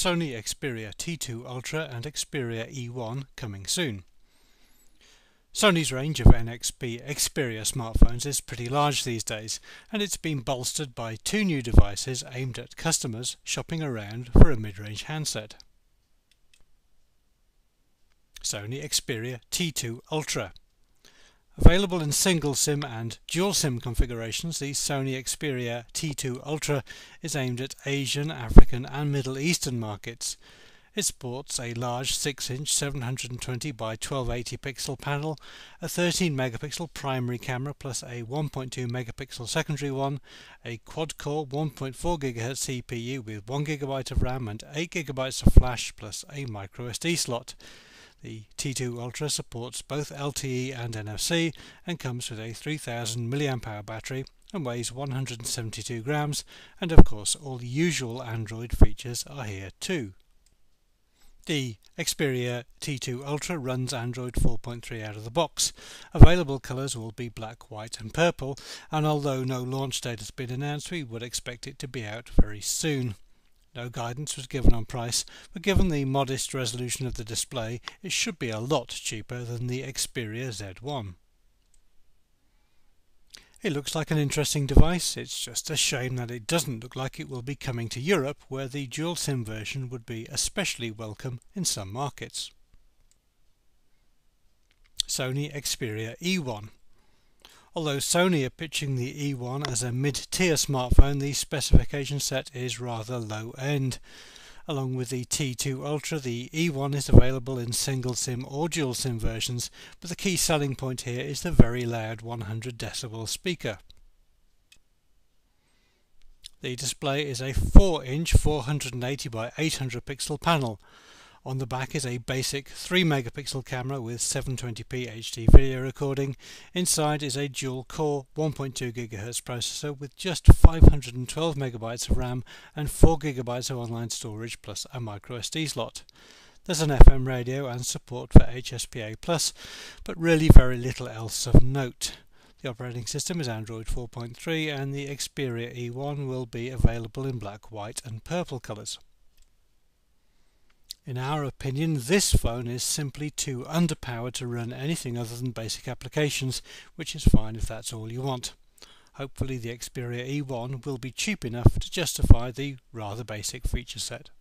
Sony Xperia T2 Ultra and Xperia E1 coming soon. Sony's range of NXP Xperia smartphones is pretty large these days, and it's been bolstered by two new devices aimed at customers shopping around for a mid-range handset. Sony Xperia T2 Ultra. Available in single SIM and dual SIM configurations, the Sony Xperia T2 Ultra is aimed at Asian, African and Middle Eastern markets. It sports a large 6-inch 720 by 1280 pixel panel, a 13 megapixel primary camera plus a 1.2 megapixel secondary one, a quad-core 1.4 GHz CPU with 1 GB of RAM and 8 GB of flash plus a microSD slot. The T2 Ultra supports both LTE and NFC and comes with a 3000 mAh battery and weighs 172 grams, and of course all the usual Android features are here too. The Xperia T2 Ultra runs Android 4.3 out of the box. Available colours will be black, white and purple, and although no launch date has been announced, we would expect it to be out very soon. No guidance was given on price, but given the modest resolution of the display, it should be a lot cheaper than the Xperia Z1. It looks like an interesting device. It's just a shame that it doesn't look like it will be coming to Europe, where the dual SIM version would be especially welcome in some markets. Sony Xperia E1. Although Sony are pitching the E1 as a mid-tier smartphone, the specification set is rather low-end. Along with the T2 Ultra, the E1 is available in single SIM or dual SIM versions, but the key selling point here is the very loud 100 decibel speaker. The display is a 4-inch 480 by 800 pixel panel. On the back is a basic 3 megapixel camera with 720p HD video recording. Inside is a dual-core 1.2 GHz processor with just 512 MB of RAM and 4 GB of online storage plus a microSD slot. There's an FM radio and support for HSPA+, but really very little else of note. The operating system is Android 4.3 and the Xperia E1 will be available in black, white and purple colours. In our opinion, this phone is simply too underpowered to run anything other than basic applications, which is fine if that's all you want. Hopefully the Xperia E1 will be cheap enough to justify the rather basic feature set.